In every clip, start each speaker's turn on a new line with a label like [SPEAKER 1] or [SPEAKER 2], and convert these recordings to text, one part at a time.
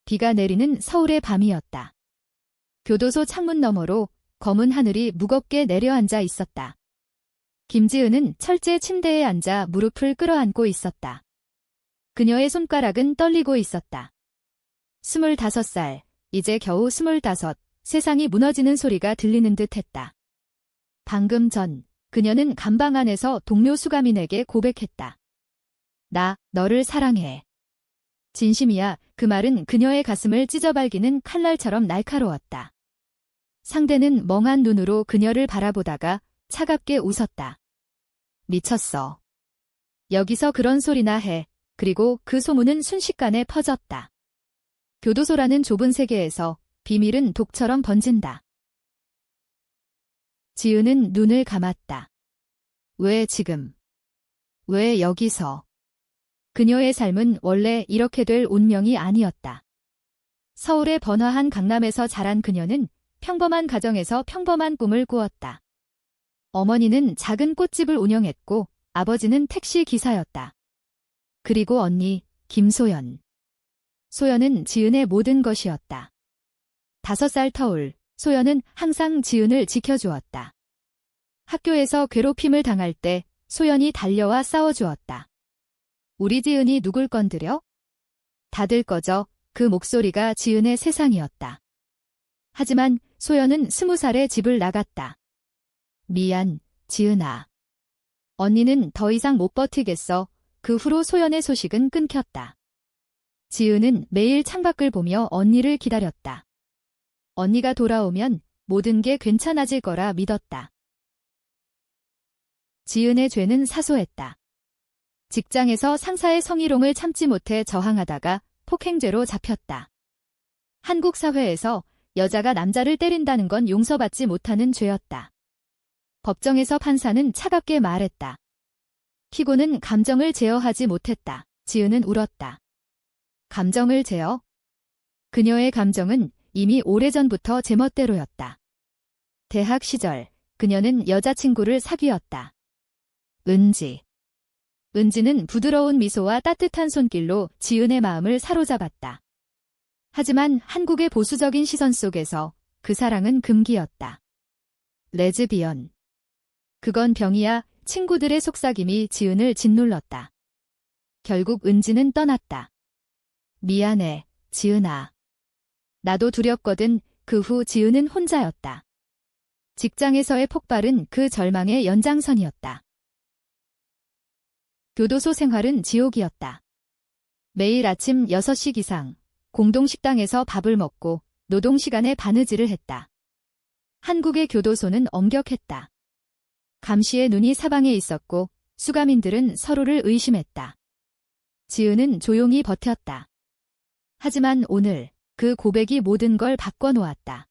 [SPEAKER 1] 비가 내리는 서울의 밤이었다. 교도소 창문 너머로 검은 하늘이 무겁게 내려앉아 있었다. 김지은은 철제 침대에 앉아 무릎을 끌어안고 있었다. 그녀의 손가락은 떨리고 있었다. 25살, 이제 겨우 25, 세상이 무너지는 소리가 들리는 듯 했다. 방금 전, 그녀는 감방 안에서 동료 수감인에게 고백했다. 나, 너를 사랑해. 진심이야. 그 말은 그녀의 가슴을 찢어발기는 칼날처럼 날카로웠다. 상대는 멍한 눈으로 그녀를 바라보다가 차갑게 웃었다. 미쳤어. 여기서 그런 소리나 해. 그리고 그 소문은 순식간에 퍼졌다. 교도소라는 좁은 세계에서 비밀은 독처럼 번진다. 지은은 눈을 감았다. 왜 지금? 왜 여기서? 그녀의 삶은 원래 이렇게 될 운명이 아니었다. 서울의 번화한 강남에서 자란 그녀는 평범한 가정에서 평범한 꿈을 꾸었다. 어머니는 작은 꽃집을 운영했고 아버지는 택시 기사였다. 그리고 언니, 김소연. 소연은 지은의 모든 것이었다. 5살 터울, 소연은 항상 지은을 지켜주었다. 학교에서 괴롭힘을 당할 때 소연이 달려와 싸워주었다. 우리 지은이 누굴 건드려? 다들 꺼져. 그 목소리가 지은의 세상이었다. 하지만 소연은 20살에 집을 나갔다. 미안, 지은아. 언니는 더 이상 못 버티겠어. 그 후로 소연의 소식은 끊겼다. 지은은 매일 창밖을 보며 언니를 기다렸다. 언니가 돌아오면 모든 게 괜찮아질 거라 믿었다. 지은의 죄는 사소했다. 직장에서 상사의 성희롱을 참지 못해 저항하다가 폭행죄로 잡혔다. 한국 사회에서 여자가 남자를 때린다는 건 용서받지 못하는 죄였다. 법정에서 판사는 차갑게 말했다. 피고는 감정을 제어하지 못했다. 지은은 울었다. 감정을 제어? 그녀의 감정은 이미 오래전부터 제멋대로였다. 대학 시절 그녀는 여자친구를 사귀었다. 은지. 은지는 부드러운 미소와 따뜻한 손길로 지은의 마음을 사로잡았다. 하지만 한국의 보수적인 시선 속에서 그 사랑은 금기였다. 레즈비언. 그건 병이야. 친구들의 속삭임이 지은을 짓눌렀다. 결국 은지는 떠났다. 미안해, 지은아. 나도 두렵거든. 그 후 지은은 혼자였다. 직장에서의 폭발은 그 절망의 연장선이었다. 교도소 생활은 지옥이었다. 매일 아침 6시 기상, 공동식당에서 밥을 먹고 노동시간에 바느질을 했다. 한국의 교도소는 엄격했다. 감시의 눈이 사방에 있었고 수감인들은 서로를 의심했다. 지은은 조용히 버텼다. 하지만 오늘 그 고백이 모든 걸 바꿔놓았다.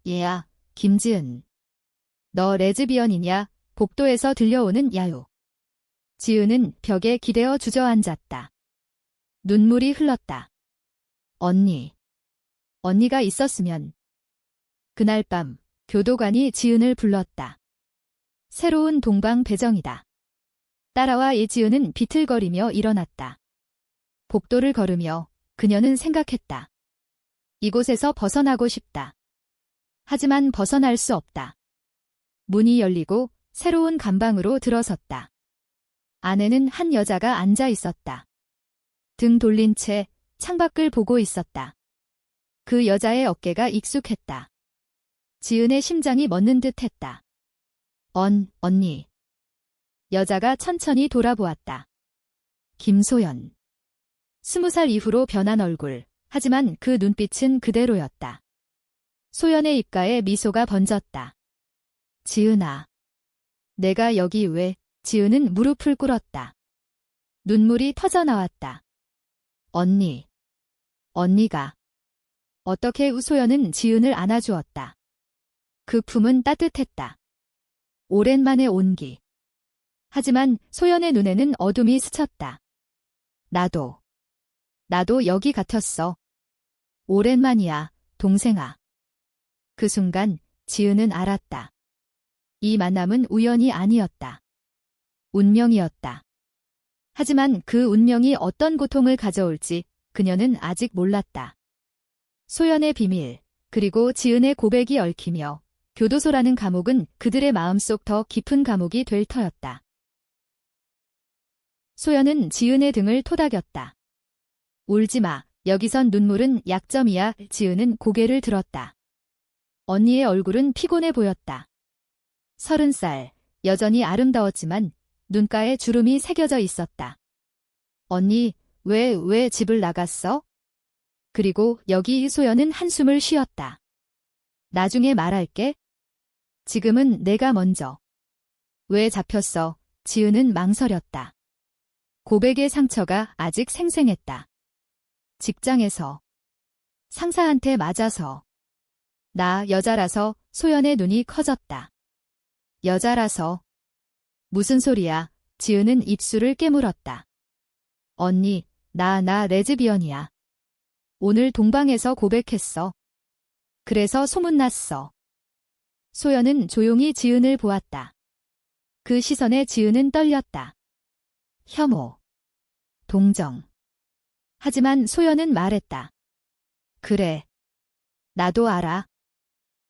[SPEAKER 1] 얘야, 김지은. 너 레즈비언이냐? 복도에서 들려오는 야유. 지은은 벽에 기대어 주저앉았다. 눈물이 흘렀다. 언니. 언니가 있었으면. 그날 밤 교도관이 지은을 불렀다. 새로운 동방 배정이다. 따라와. 지은은 비틀거리며 일어났다. 복도를 걸으며 그녀는 생각했다. 이곳에서 벗어나고 싶다. 하지만 벗어날 수 없다. 문이 열리고 새로운 감방으로 들어섰다. 안에는 한 여자가 앉아 있었다. 등 돌린 채 창밖을 보고 있었다. 그 여자의 어깨가 익숙했다. 지은의 심장이 멎는 듯 했다. 언니. 여자가 천천히 돌아보았다. 김소연. 20살 이후로 변한 얼굴, 하지만 그 눈빛은 그대로였다. 소연의 입가에 미소가 번졌다. 지은아. 내가 여기 왜? 지은은 무릎을 꿇었다. 눈물이 터져나왔다. 언니. 언니가. 어떻게? 소연은 지은을 안아주었다. 그 품은 따뜻했다. 오랜만의 온기. 하지만 소연의 눈에는 어둠이 스쳤다. 나도 여기 같았어. 오랜만이야, 동생아. 그 순간 지은은 알았다. 이 만남은 우연이 아니었다. 운명이었다. 하지만 그 운명이 어떤 고통을 가져올지 그녀는 아직 몰랐다. 소연의 비밀, 그리고 지은의 고백이 얽히며 교도소라는 감옥은 그들의 마음속 더 깊은 감옥이 될 터였다. 소연은 지은의 등을 토닥였다. 울지 마. 여기선 눈물은 약점이야. 지은은 고개를 들었다. 언니의 얼굴은 피곤해 보였다. 30살, 여전히 아름다웠지만 눈가에 주름이 새겨져 있었다. 언니, 왜 집을 나갔어? 그리고 여기 소연은 한숨을 쉬었다. 나중에 말할게. 지금은 내가 먼저. 왜 잡혔어? 지은은 망설였다. 고백의 상처가 아직 생생했다. 직장에서. 상사한테 맞아서. 나 여자라서. 소연의 눈이 커졌다. 여자라서. 무슨 소리야? 지은은 입술을 깨물었다. 언니, 나 레즈비언이야. 오늘 동방에서 고백했어. 그래서 소문났어. 소연은 조용히 지은을 보았다. 그 시선에 지은은 떨렸다. 혐오. 동정. 하지만 소연은 말했다. 그래. 나도 알아.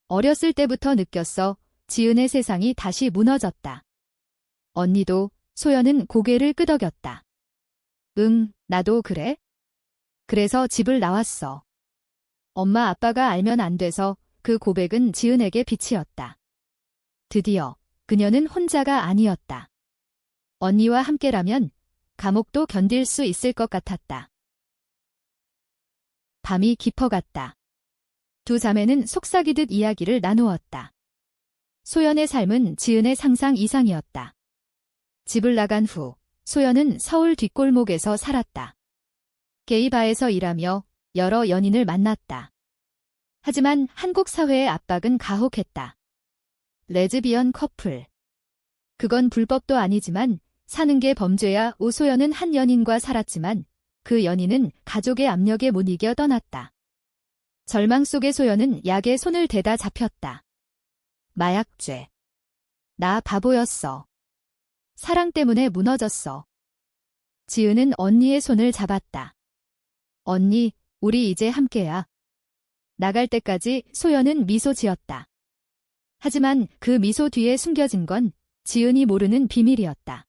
[SPEAKER 1] 어렸을 때부터 느꼈어. 지은의 세상이 다시 무너졌다. 언니도. 소연은 고개를 끄덕였다. 응, 나도 그래. 그래서 집을 나왔어. 엄마 아빠가 알면 안 돼서. 그 고백은 지은에게 빛이었다. 드디어 그녀는 혼자가 아니었다. 언니와 함께라면 감옥도 견딜 수 있을 것 같았다. 밤이 깊어갔다. 두 자매는 속삭이듯 이야기를 나누었다. 소연의 삶은 지은의 상상 이상이었다. 집을 나간 후 소연은 서울 뒷골목에서 살았다. 게이바에서 일하며 여러 연인을 만났다. 하지만 한국 사회의 압박은 가혹했다. 레즈비언 커플. 그건 불법도 아니지만 사는 게 범죄야. 오소연은 한 연인과 살았지만 그 연인은 가족의 압력에 못 이겨 떠났다. 절망 속의 소연은 약에 손을 대다 잡혔다. 마약죄. 나 바보였어. 사랑 때문에 무너졌어. 지은은 언니의 손을 잡았다. 언니, 우리 이제 함께야. 나갈 때까지. 소연은 미소 지었다. 하지만 그 미소 뒤에 숨겨진 건 지은이 모르는 비밀이었다.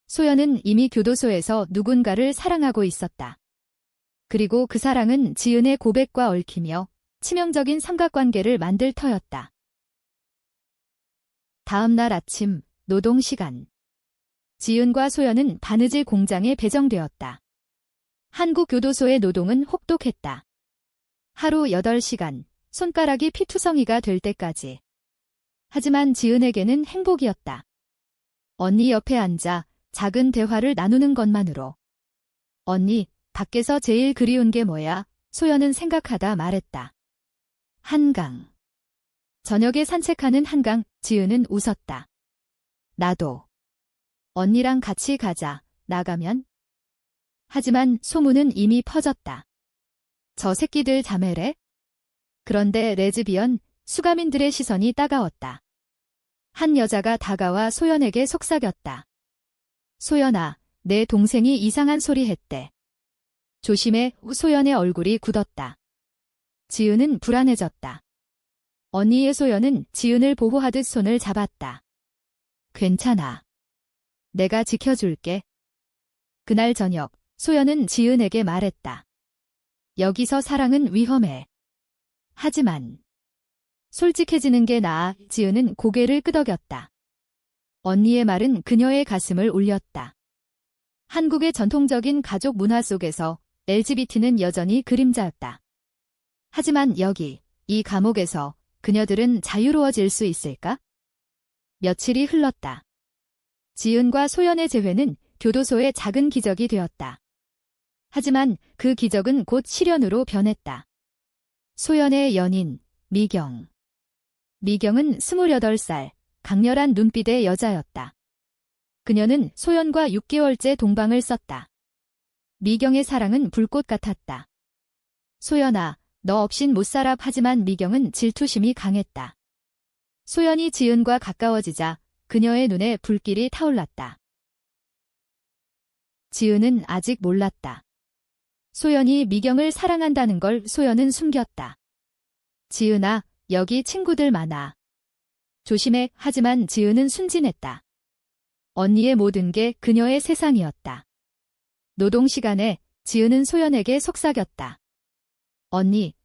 [SPEAKER 1] 소연은 이미 교도소에서 누군가를 사랑하고 있었다. 그리고 그 사랑은 지은의 고백과 얽히며 치명적인 삼각관계를 만들 터였다. 다음 날 아침, 노동 시간. 지은과 소연은 바느질 공장에 배정되었다. 한국 교도소의 노동은 혹독했다. 하루 8시간, 손가락이 피투성이가 될 때까지. 하지만 지은에게는 행복이었다. 언니 옆에 앉아 작은 대화를 나누는 것만으로. 언니, 밖에서 제일 그리운 게 뭐야? 소연은 생각하다 말했다. 한강. 저녁에 산책하는 한강. 지은은 웃었다. 나도. 언니랑 같이 가자. 나가면? 하지만 소문은 이미 퍼졌다. 저 새끼들 자매래? 그런데 레즈비언, 수감인들의 시선이 따가웠다. 한 여자가 다가와 소연에게 속삭였다. 소연아, 내 동생이 이상한 소리 했대. 조심해. 소연의 얼굴이 굳었다. 지은은 불안해졌다. 언니의 소연은 지은을 보호하듯 손을 잡았다. 괜찮아. 내가 지켜줄게. 그날 저녁, 소연은 지은에게 말했다. 여기서 사랑은 위험해. 하지만 솔직해지는 게 나아. 지은은 고개를 끄덕였다. 언니의 말은 그녀의 가슴을 울렸다. 한국의 전통적인 가족 문화 속에서 LGBT는 여전히 그림자였다. 하지만 여기, 이 감옥에서 그녀들은 자유로워질 수 있을까? 며칠이 흘렀다. 지은과 소연의 재회는 교도소의 작은 기적이 되었다. 하지만 그 기적은 곧 시련으로 변했다. 소연의 연인, 미경. 미경은 28살, 강렬한 눈빛의 여자였다. 그녀는 소연과 6개월째 동방을 썼다. 미경의 사랑은 불꽃 같았다. 소연아, 너 없인 못 살아. 하지만 미경은 질투심이 강했다. 소연이 지은과 가까워지자 그녀의 눈에 불길이 타올랐다. 지은은 아직 몰랐다. 소연이 미경을 사랑한다는 걸 소연은 숨겼다. 지은아, 여기 친구들 많아. 조심해. 하지만 지은은 순진했다. 언니의 모든 게 그녀의 세상이었다. 노동 시간에 지은은 소연에게 속삭였다. 언니,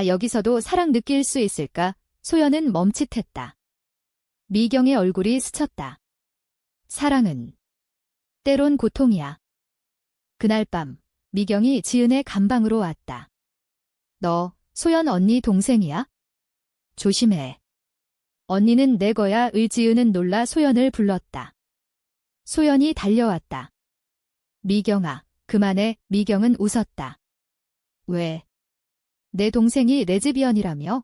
[SPEAKER 1] 여기서도 사랑 느낄 수 있을까? 소연은 멈칫했다. 미경의 얼굴이 스쳤다. 사랑은 때론 고통이야. 그날 밤 미경이 지은의 감방으로 왔다. 너 소연 언니 동생이야? 조심해. 언니는 내 거야. 지은은 놀라 소연을 불렀다. 소연이 달려왔다. 미경아, 그만해. 미경은 웃었다. 왜? 내 동생이 레즈비언이라며?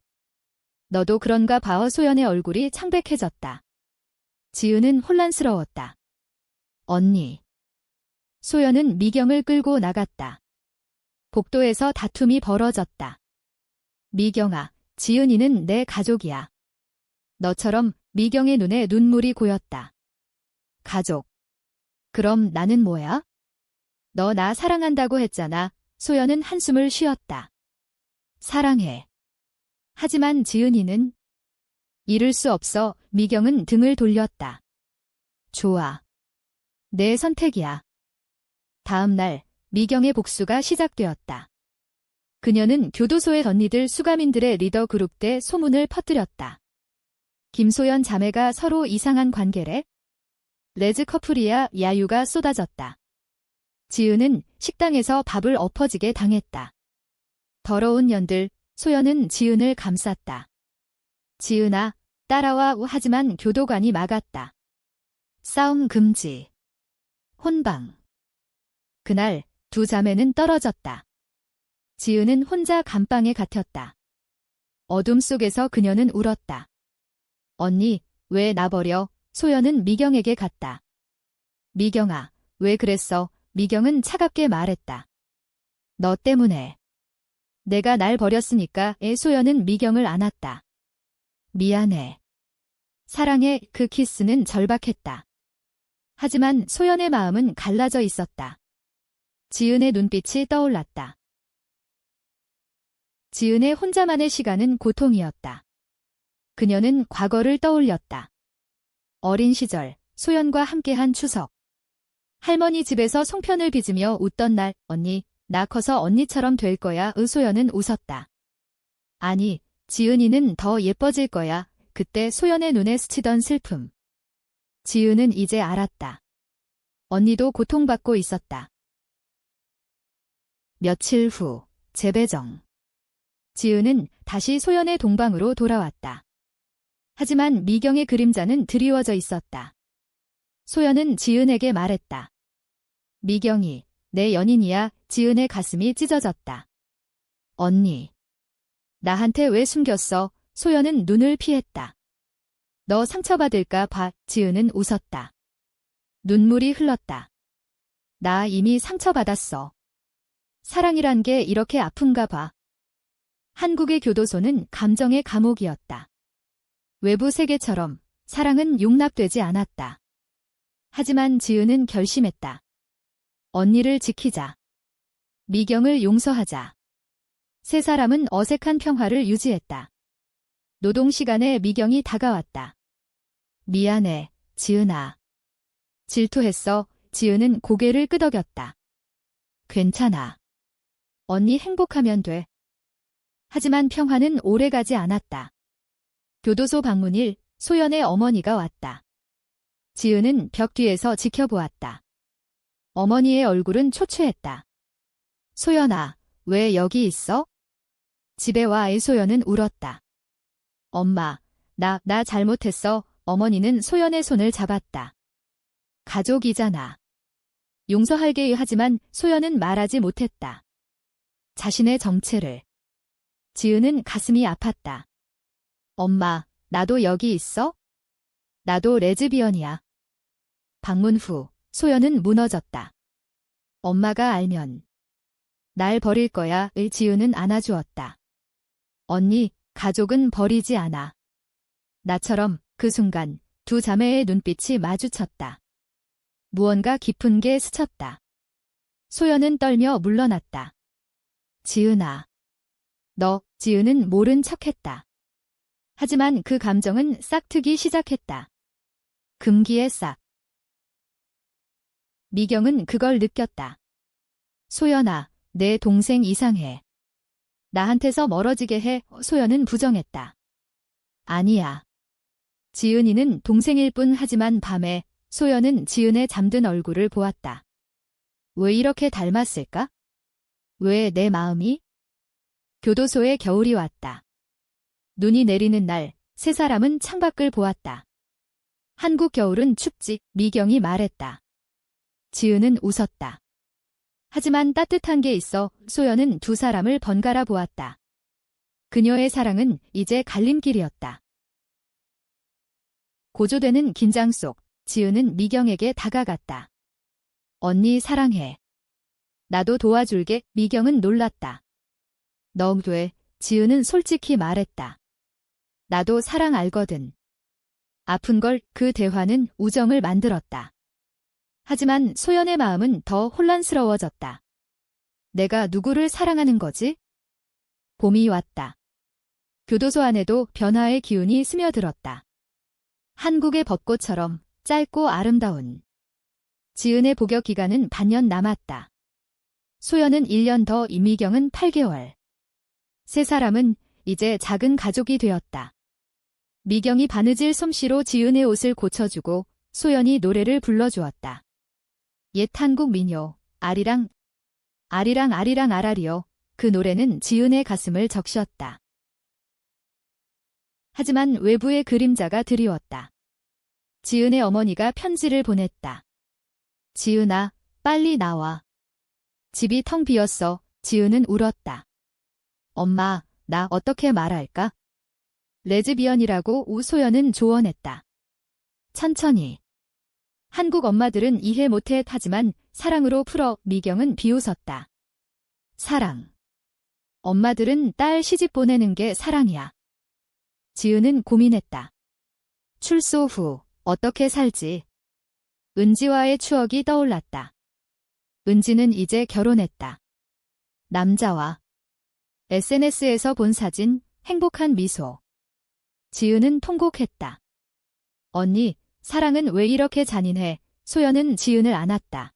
[SPEAKER 1] 너도 그런가 봐. 소연의 얼굴이 창백해졌다. 지은은 혼란스러웠다. 언니. 소연은 미경을 끌고 나갔다. 복도에서 다툼이 벌어졌다. 미경아, 지은이는 내 가족이야. 너처럼. 미경의 눈에 눈물이 고였다. 가족. 그럼 나는 뭐야? 너 나 사랑한다고 했잖아. 소연은 한숨을 쉬었다. 사랑해. 하지만 지은이는 이룰 수 없어. 미경은 등을 돌렸다. 좋아. 내 선택이야. 다음 날 미경의 복수가 시작되었다. 그녀는 교도소의 언니들 수감인들의 리더 그룹 대 소문을 퍼뜨렸다. 김소연 자매가 서로 이상한 관계래? 레즈 커플이야. 야유가 쏟아졌다. 지은은 식당에서 밥을 엎어지게 당했다. 더러운 년들. 소연은 지은을 감쌌다. 지은아, 따라와. 하지만 교도관이 막았다. 싸움 금지. 혼방. 그날 두 자매는 떨어졌다. 지은은 혼자 감방에 갇혔다. 어둠 속에서 그녀는 울었다. 언니, 왜 나 버려? 소연은 미경에게 갔다. 미경아, 왜 그랬어? 미경은 차갑게 말했다. 너 때문에. 내가 날 버렸으니까. 소연은 미경을 안았다. 미안해. 사랑해. 그 키스는 절박했다. 하지만 소연의 마음은 갈라져 있었다. 지은의 눈빛이 떠올랐다. 지은의 혼자만의 시간은 고통이었다. 그녀는 과거를 떠올렸다. 어린 시절, 소연과 함께한 추석. 할머니 집에서 송편을 빚으며 웃던 날. 언니, 나 커서 언니처럼 될 거야. 소연은 웃었다. 아니, 지은이는 더 예뻐질 거야. 그때 소연의 눈에 스치던 슬픔. 지은은 이제 알았다. 언니도 고통받고 있었다. 며칠 후, 재배정. 지은은 다시 소연의 동방으로 돌아왔다. 하지만 미경의 그림자는 드리워져 있었다. 소연은 지은에게 말했다. 미경이 내 연인이야. 지은의 가슴이 찢어졌다. 언니. 나한테 왜 숨겼어? 소연은 눈을 피했다. 너 상처받을까 봐. 지은은 웃었다. 눈물이 흘렀다. 나 이미 상처받았어. 사랑이란 게 이렇게 아픈가 봐. 한국의 교도소는 감정의 감옥이었다. 외부 세계처럼 사랑은 용납되지 않았다. 하지만 지은은 결심했다. 언니를 지키자. 미경을 용서하자. 세 사람은 어색한 평화를 유지했다. 노동 시간에 미경이 다가왔다. 미안해, 지은아. 질투했어. 지은은 고개를 끄덕였다. 괜찮아. 언니 행복하면 돼. 하지만 평화는 오래가지 않았다. 교도소 방문일, 소연의 어머니가 왔다. 지은은 벽 뒤에서 지켜보았다. 어머니의 얼굴은 초췌했다. 소연아, 왜 여기 있어? 집에 와. 소연은 울었다. 엄마, 나 잘못했어. 어머니는 소연의 손을 잡았다. 가족이잖아. 용서할게. 하지만 소연은 말하지 못했다. 자신의 정체를. 지은은 가슴이 아팠다. 엄마, 나도 여기 있어? 나도 레즈비언이야. 방문 후, 소연은 무너졌다. 엄마가 알면 날 버릴 거야. 지은은 안아주었다. 언니, 가족은 버리지 않아. 나처럼. 그 순간 두 자매의 눈빛이 마주쳤다. 무언가 깊은 게 스쳤다. 소연은 떨며 물러났다. 지은아. 지은은 모른 척했다. 하지만 그 감정은 싹트기 시작했다. 금기에 싹. 미경은 그걸 느꼈다. 소연아, 내 동생 이상해. 나한테서 멀어지게 해. 소연은 부정했다. 아니야. 지은이는 동생일 뿐. 하지만 밤에 소연은 지은의 잠든 얼굴을 보았다. 왜 이렇게 닮았을까? 왜 내 마음이? 교도소에 겨울이 왔다. 눈이 내리는 날, 세 사람은 창밖을 보았다. 한국 겨울은 춥지, 미경이 말했다. 지은은 웃었다. 하지만 따뜻한 게 있어. 소연은 두 사람을 번갈아 보았다. 그녀의 사랑은 이제 갈림길이었다. 고조되는 긴장 속 지은은 미경에게 다가갔다. 언니 사랑해. 나도 도와줄게. 미경은 놀랐다. 너 왜? 지은은 솔직히 말했다. 나도 사랑 알거든. 아픈 걸. 그 대화는 우정을 만들었다. 하지만 소연의 마음은 더 혼란스러워졌다. 내가 누구를 사랑하는 거지? 봄이 왔다. 교도소 안에도 변화의 기운이 스며들었다. 한국의 벚꽃처럼 짧고 아름다운. 지은의 복역 기간은 반년 남았다. 소연은 1년 더, 이미경은 8개월. 세 사람은 이제 작은 가족이 되었다. 미경이 바느질 솜씨로 지은의 옷을 고쳐주고 소연이 노래를 불러주었다. 옛 한국 민요, 아리랑, 아리랑 아리랑 아라리요. 그 노래는 지은의 가슴을 적셨다. 하지만 외부의 그림자가 드리웠다. 지은의 어머니가 편지를 보냈다. 지은아, 빨리 나와. 집이 텅 비었어. 지은은 울었다. 엄마, 나 어떻게 말할까? 레즈비언이라고. 소연은 조언했다. 천천히. 한국 엄마들은 이해 못해. 하지만 사랑으로 풀어. 미경은 비웃었다. 사랑. 엄마들은 딸 시집 보내는 게 사랑이야. 지은은 고민했다. 출소 후 어떻게 살지? 은지와의 추억이 떠올랐다. 은지는 이제 결혼했다. 남자와. SNS에서 본 사진, 행복한 미소. 지은은 통곡했다. 언니, 사랑은 왜 이렇게 잔인해? 소연은 지은을 안았다.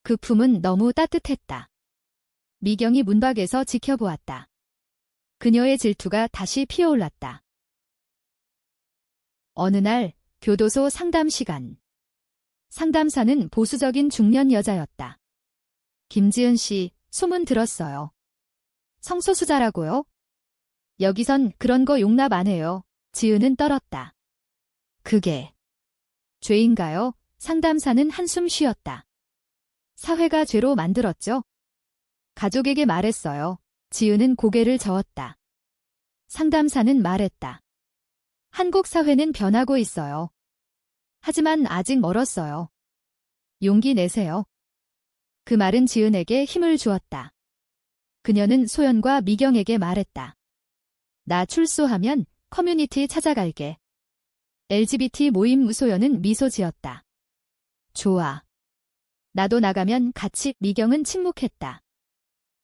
[SPEAKER 1] 그 품은 너무 따뜻했다. 미경이 문 밖에서 지켜보았다. 그녀의 질투가 다시 피어올랐다. 어느 날, 교도소 상담 시간. 상담사는 보수적인 중년 여자였다. 김지은 씨, 소문 들었어요. 성소수자라고요? 여기선 그런 거 용납 안 해요. 지은은 떨었다. 그게 죄인가요? 상담사는 한숨 쉬었다. 사회가 죄로 만들었죠? 가족에게 말했어요. 지은은 고개를 저었다. 상담사는 말했다. 한국 사회는 변하고 있어요. 하지만 아직 멀었어요. 용기 내세요. 그 말은 지은에게 힘을 주었다. 그녀는 소연과 미경에게 말했다. 나 출소하면 커뮤니티 찾아갈게. LGBT 모임. 소연은 미소 지었다. 좋아. 나도 나가면 같이. 미경은 침묵했다.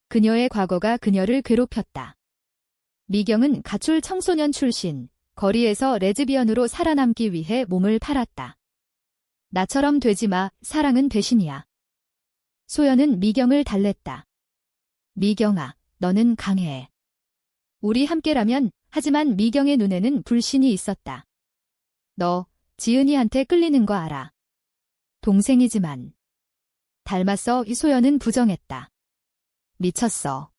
[SPEAKER 1] 그녀의 과거가 그녀를 괴롭혔다. 미경은 가출 청소년 출신, 거리에서 레즈비언으로 살아남기 위해 몸을 팔았다. 나처럼 되지 마. 사랑은 배신이야. 소연은 미경을 달랬다. 미경아, 너는 강해. 우리 함께라면. 하지만 미경의 눈에는 불신이 있었다. 너 지은이한테 끌리는 거 알아. 동생이지만. 닮았어. 소연은 부정했다. 미쳤어.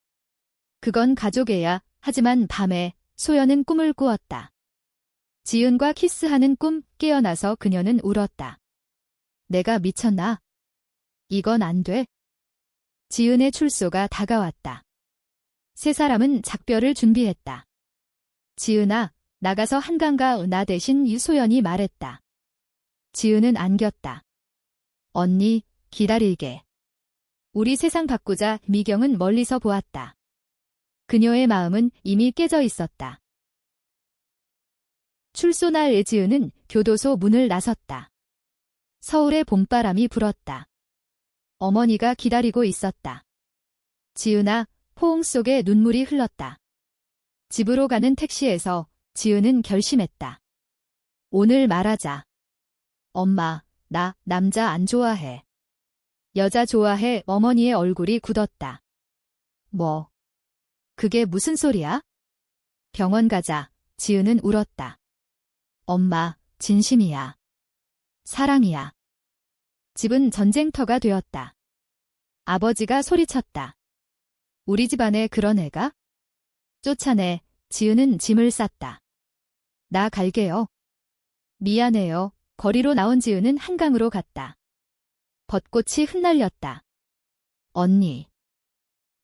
[SPEAKER 1] 그건 가족애야. 하지만 밤에 소연은 꿈을 꾸었다. 지은과 키스하는 꿈. 깨어나서 그녀는 울었다. 내가 미쳤나? 이건 안 돼. 지은의 출소가 다가왔다. 세 사람은 작별을 준비했다. 지은아, 나가서 한강 가. 나 대신. 소연이 말했다. 지은은 안겼다. 언니, 기다릴게. 우리 세상 바꾸자. 미경은 멀리서 보았다. 그녀의 마음은 이미 깨져 있었다. 출소 날 지은은 교도소 문을 나섰다. 서울의 봄바람이 불었다. 어머니가 기다리고 있었다. 지은아, 포옹 속에 눈물이 흘렀다. 집으로 가는 택시에서 지은은 결심했다. 오늘 말하자. 엄마, 나 남자 안 좋아해. 여자 좋아해. 어머니의 얼굴이 굳었다. 뭐? 그게 무슨 소리야? 병원 가자. 지은은 울었다. 엄마, 진심이야. 사랑이야. 집은 전쟁터가 되었다. 아버지가 소리쳤다. 우리 집안에 그런 애가? 쫓아내. 지은은 짐을 쌌다. 나 갈게요. 미안해요. 거리로 나온 지은은 한강으로 갔다. 벚꽃이 흩날렸다. 언니.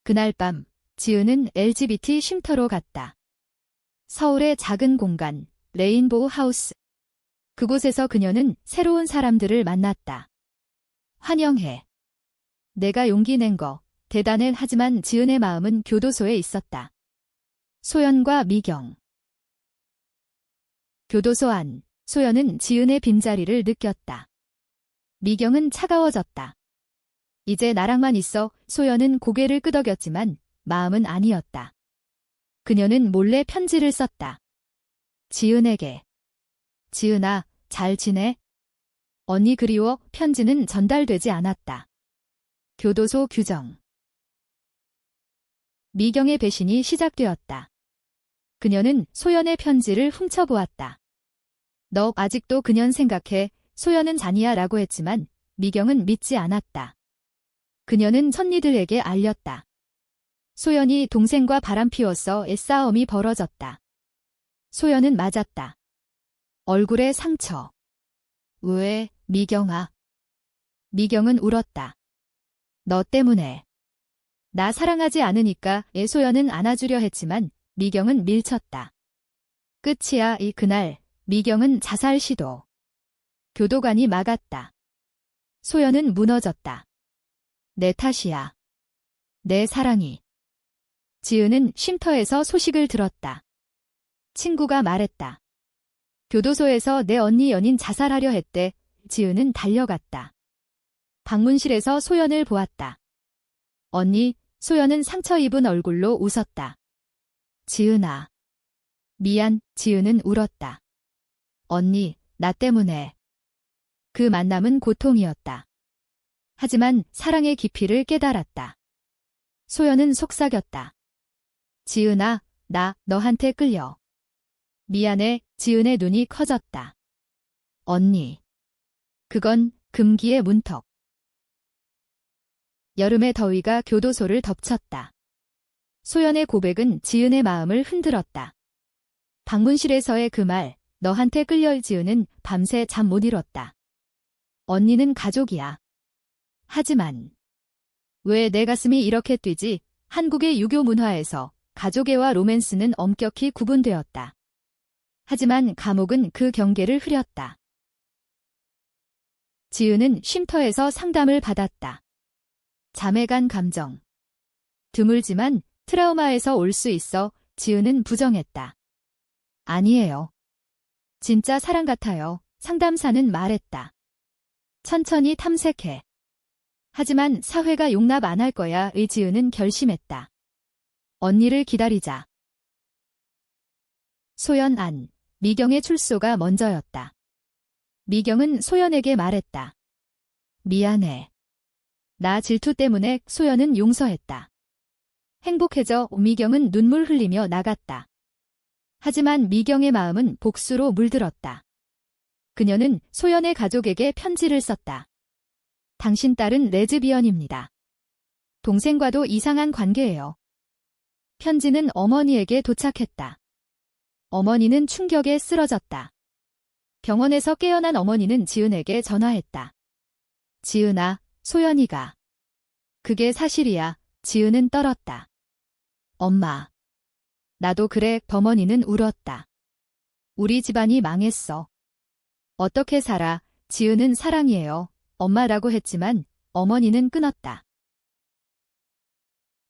[SPEAKER 1] 그날 밤 지은은 LGBT 쉼터로 갔다. 서울의 작은 공간, 레인보우 하우스. 그곳에서 그녀는 새로운 사람들을 만났다. 환영해. 내가 용기 낸 거 대단해. 하지만 지은의 마음은 교도소에 있었다. 소연과 미경. 교도소 안, 소연은 지은의 빈자리를 느꼈다. 미경은 차가워졌다. 이제 나랑만 있어. 소연은 고개를 끄덕였지만 마음은 아니었다. 그녀는 몰래 편지를 썼다. 지은에게. 지은아, 잘 지내? 언니 그리워. 편지는 전달되지 않았다. 교도소 규정. 미경의 배신이 시작되었다. 그녀는 소연의 편지를 훔쳐보았다. 너 아직도 그년 생각해. 소연은 잔이야 라고 했지만 미경은 믿지 않았다. 그녀는 선니들에게 알렸다. 소연이 동생과 바람 피웠어. 애싸움이 벌어졌다. 소연은 맞았다. 얼굴에 상처. 왜, 미경아? 미경은 울었다. 너 때문에. 나 사랑하지 않으니까. 소연은 안아주려 했지만 미경은 밀쳤다. 끝이야. 그날 미경은 자살 시도. 교도관이 막았다. 소연은 무너졌다. 내 탓이야. 내 사랑이. 지은은 쉼터에서 소식을 들었다. 친구가 말했다. 교도소에서 내 언니 연인 자살하려 했대. 지은은 달려갔다. 방문실에서 소연을 보았다. 언니. 소연은 상처 입은 얼굴로 웃었다. 지은아. 미안. 지은은 울었다. 언니, 나 때문에. 그 만남은 고통이었다. 하지만 사랑의 깊이를 깨달았다. 소연은 속삭였다. 지은아, 나 너한테 끌려. 미안해. 지은의 눈이 커졌다. 언니. 그건 금기의 문턱. 여름의 더위가 교도소를 덮쳤다. 소연의 고백은 지은의 마음을 흔들었다. 방문실에서의 그 말, 너한테 끌려. 지은은 밤새 잠 못 이뤘다. 언니는 가족이야. 하지만 왜 내 가슴이 이렇게 뛰지? 한국의 유교 문화에서 가족애와 로맨스는 엄격히 구분되었다. 하지만 감옥은 그 경계를 흐렸다. 지은은 쉼터에서 상담을 받았다. 자매간 감정. 드물지만 트라우마에서 올 수 있어. 지은은 부정했다. 아니에요. 진짜 사랑 같아요. 상담사는 말했다. 천천히 탐색해. 하지만 사회가 용납 안 할 거야. 지은은 결심했다. 언니를 기다리자. 소연 안, 미경의 출소가 먼저였다. 미경은 소연에게 말했다. 미안해. 나 질투 때문에. 소연은 용서했다. 행복해져. 미경은 눈물 흘리며 나갔다. 하지만 미경의 마음은 복수로 물들었다. 그녀는 소연의 가족에게 편지를 썼다. 당신 딸은 레즈비언입니다. 동생과도 이상한 관계예요. 편지는 어머니에게 도착했다. 어머니는 충격에 쓰러졌다. 병원에서 깨어난 어머니는 지은에게 전화했다. 지은아, 소연이가. 그게 사실이야. 지은은 떨었다. 엄마. 나도 그래. 어머니는 울었다. 우리 집안이 망했어. 어떻게 살아? 지은은 사랑이에요. 엄마라고 했지만 어머니는 끊었다.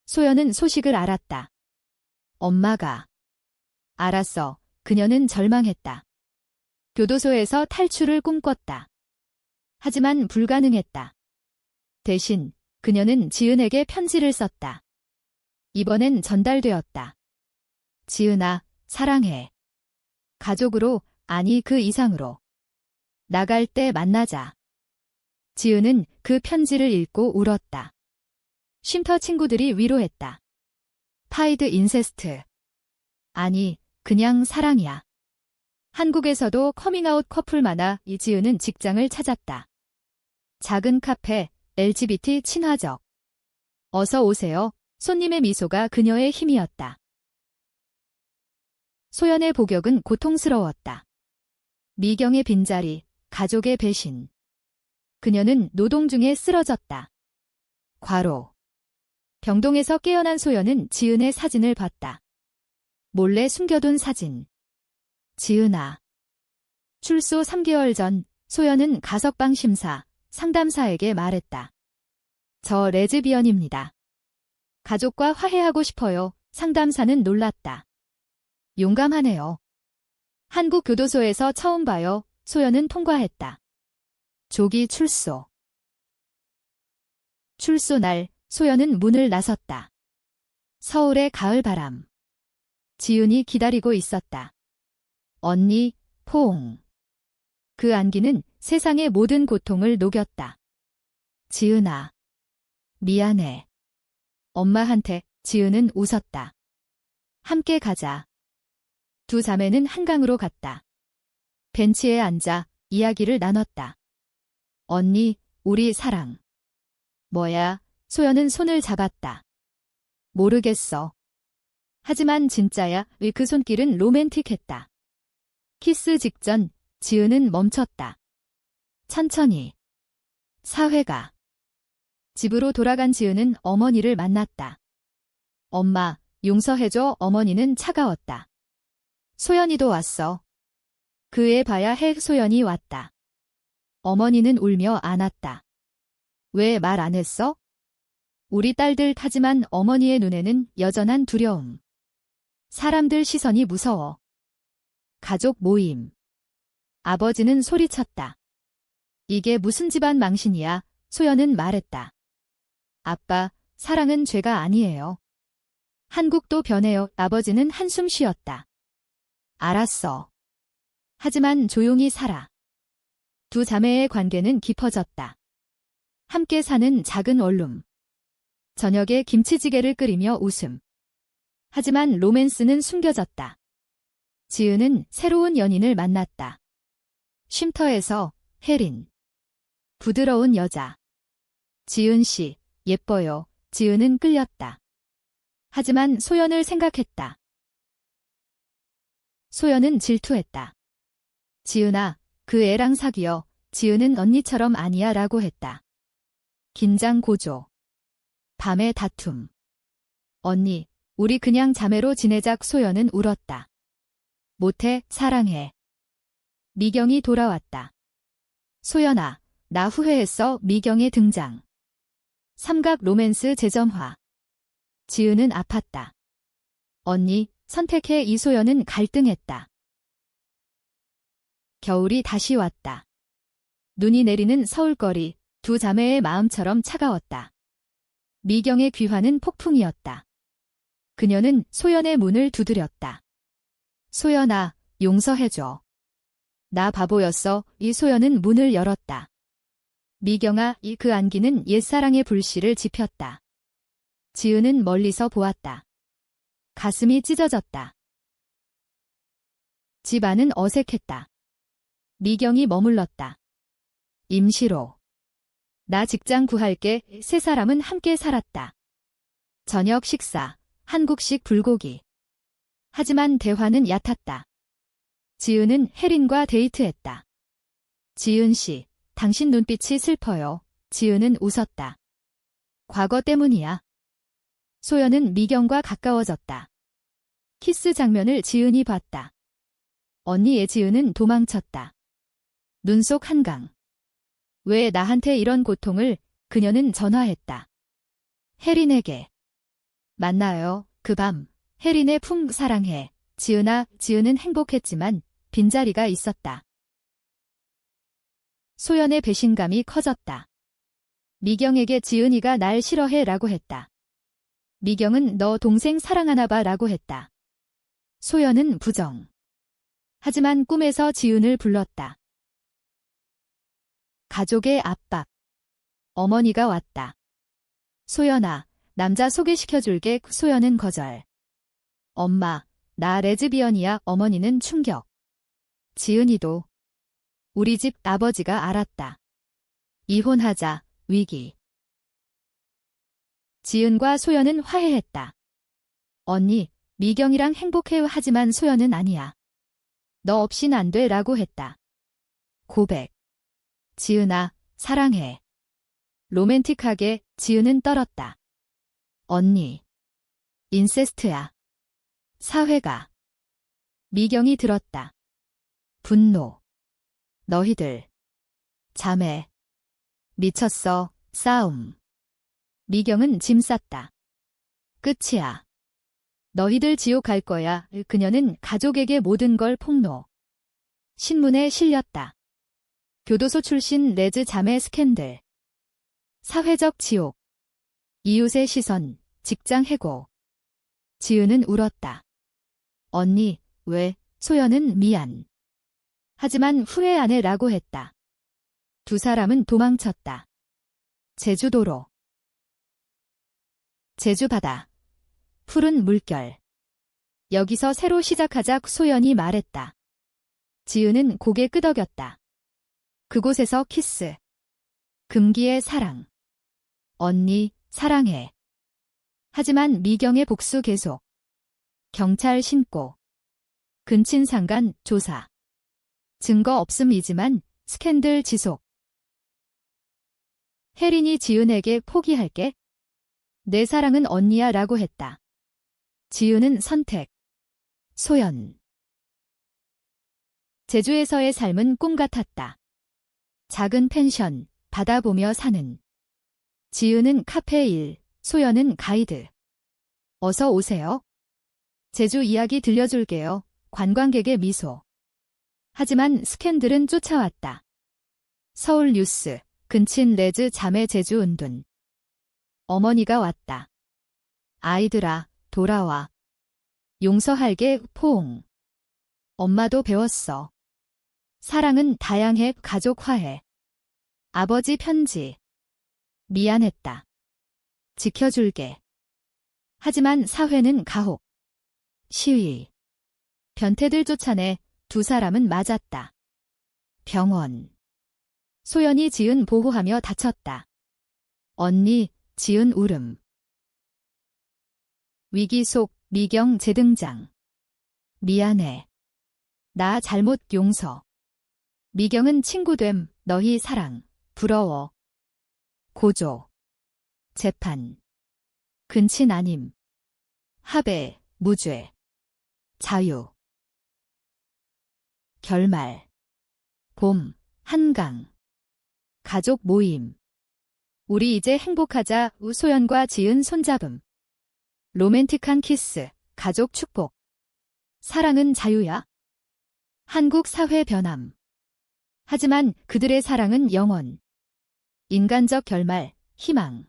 [SPEAKER 1] 소연은 소식을 알았다. 엄마가. 알았어. 그녀는 절망했다. 교도소에서 탈출을 꿈꿨다. 하지만 불가능했다. 대신 그녀는 지은에게 편지를 썼다. 이번엔 전달되었다. 지은아, 사랑해. 가족으로, 아니 그 이상으로. 나갈 때 만나자. 지은은 그 편지를 읽고 울었다. 쉼터 친구들이 위로했다. 파이드 인세스트. 아니, 그냥 사랑이야. 한국에서도 커밍아웃 커플 많아 이지은은 직장을 찾았다. 작은 카페, LGBT 친화적. 어서 오세요. 손님의 미소가 그녀의 힘이었다. 소연의 복역은 고통스러웠다. 미경의 빈자리, 가족의 배신. 그녀는 노동 중에 쓰러졌다. 과로. 병동에서 깨어난 소연은 지은의 사진을 봤다. 몰래 숨겨둔 사진. 지은아. 출소 3개월 전 소연은 가석방 심사, 상담사에게 말했다. 저 레즈비언입니다. 가족과 화해하고 싶어요. 상담사는 놀랐다. 용감하네요. 한국 교도소에서 처음 봐요. 소연은 통과했다. 조기 출소. 출소 날 소연은 문을 나섰다. 서울의 가을바람. 지은이 기다리고 있었다. 언니, 포옹. 그 안기는 세상의 모든 고통을 녹였다. 지은아. 미안해. 엄마한테. 지은은 웃었다. 함께 가자. 두 자매는 한강으로 갔다. 벤치에 앉아 이야기를 나눴다. 언니, 우리 사랑. 뭐야? 소연은 손을 잡았다. 모르겠어. 하지만 진짜야. 그 손길은 로맨틱했다. 키스 직전 지은은 멈췄다. 천천히. 사회가. 집으로 돌아간 지은은 어머니를 만났다. 엄마, 용서해줘. 어머니는 차가웠다. 소연이도 왔어. 그 애 봐야 해. 소연이 왔다. 어머니는 울며 안았다. 왜 말 안 했어? 우리 딸들 하지만 어머니의 눈에는 여전한 두려움. 사람들 시선이 무서워. 가족 모임. 아버지는 소리쳤다. 이게 무슨 집안 망신이야? 소연은 말했다. 아빠, 사랑은 죄가 아니에요. 한국도 변해요. 아버지는 한숨 쉬었다. 알았어. 하지만 조용히 살아. 두 자매의 관계는 깊어졌다. 함께 사는 작은 원룸. 저녁에 김치찌개를 끓이며 웃음. 하지만 로맨스는 숨겨졌다. 지은은 새로운 연인을 만났다. 쉼터에서 혜린. 부드러운 여자. 지은 씨, 예뻐요. 지은은 끌렸다. 하지만 소연을 생각했다. 소연은 질투했다. 지은아, 그 애랑 사귀어. 지은은 언니처럼 아니야 라고 했다. 긴장 고조. 밤의 다툼. 언니, 우리 그냥 자매로 지내자. 소연은 울었다. 못해, 사랑해. 미경이 돌아왔다. 소연아, 나 후회했어. 미경의 등장. 삼각 로맨스 재점화. 지은은 아팠다. 언니, 선택해. 이소연은 갈등했다. 겨울이 다시 왔다. 눈이 내리는 서울거리, 두 자매의 마음처럼 차가웠다. 미경의 귀환은 폭풍이었다. 그녀는 소연의 문을 두드렸다. 소연아, 용서해줘. 나 바보였어. 이소연은 문을 열었다. 미경아, 그 안기는 옛사랑의 불씨를 지폈다. 지은은 멀리서 보았다. 가슴이 찢어졌다. 집 안은 어색했다. 미경이 머물렀다. 임시로. 나 직장 구할게. 세 사람은 함께 살았다. 저녁 식사, 한국식 불고기. 하지만 대화는 얕았다. 지은은 혜린과 데이트했다. 지은 씨, 당신 눈빛이 슬퍼요. 지은은 웃었다. 과거 때문이야. 소연은 미경과 가까워졌다. 키스 장면을 지은이 봤다. 언니의 지은은 도망쳤다. 눈 속 한강. 왜 나한테 이런 고통을? 그녀는 전화했다. 혜린에게. 만나요. 그 밤. 혜린의 풍 사랑해. 지은아. 지은은 행복했지만 빈자리가 있었다. 소연의 배신감이 커졌다. 미경에게 지은이가 날 싫어해 라고 했다. 미경은 너 동생 사랑하나 봐 라고 했다. 소연은 부정. 하지만 꿈에서 지은을 불렀다. 가족의 압박. 어머니가 왔다. 소연아, 남자 소개시켜줄게. 소연은 거절. 엄마, 나 레즈비언이야. 어머니는 충격. 지은이도. 우리 집 아버지가 알았다. 이혼하자. 위기. 지은과 소연은 화해했다. 언니, 미경이랑 행복해요. 하지만 소연은 아니야. 너 없인 안 돼 라고 했다. 고백. 지은아, 사랑해. 로맨틱하게 지은은 떨었다. 언니. 인세스트야. 사회가. 미경이 들었다. 분노. 너희들. 자매. 미쳤어. 싸움. 미경은 짐 쌌다. 끝이야. 너희들 지옥 갈 거야. 그녀는 가족에게 모든 걸 폭로. 신문에 실렸다. 교도소 출신 레즈 자매 스캔들. 사회적 지옥. 이웃의 시선, 직장 해고. 지은은 울었다. 언니, 왜? 소연은 미안. 하지만 후회 안 해 라고 했다. 두 사람은 도망쳤다. 제주도로. 제주 바다. 푸른 물결. 여기서 새로 시작하자. 소연이 말했다. 지은은 고개 끄덕였다. 그곳에서 키스. 금기의 사랑. 언니, 사랑해. 하지만 미경의 복수 계속. 경찰 신고. 근친상간 조사. 증거 없음이지만 스캔들 지속. 혜린이 지은에게 포기할게. 내 사랑은 언니야 라고 했다. 지은은 선택. 소연. 제주에서의 삶은 꿈 같았다. 작은 펜션, 바다 보며 사는. 지은은 카페 일, 소연은 가이드. 어서 오세요. 제주 이야기 들려줄게요. 관광객의 미소. 하지만 스캔들은 쫓아왔다. 서울 뉴스, 근친 레즈 자매 제주 은둔. 어머니가 왔다. 아이들아, 돌아와. 용서할게. 포옹. 엄마도 배웠어. 사랑은 다양해. 가족 화해. 아버지 편지. 미안했다. 지켜줄게. 하지만 사회는 가혹. 시위. 변태들 쫓아내. 두 사람은 맞았다. 병원. 소연이 지은 보호하며 다쳤다. 언니, 지은 울음. 위기 속 미경 재등장. 미안해. 나 잘못. 용서. 미경은 친구됨. 너희 사랑. 부러워. 고조. 재판. 근친 아님. 합의. 무죄. 자유. 결말. 봄. 한강. 가족 모임. 우리 이제 행복하자. 소연과 지은 손잡음. 로맨틱한 키스. 가족 축복. 사랑은 자유야. 한국 사회 변함. 하지만 그들의 사랑은 영원. 인간적 결말, 희망.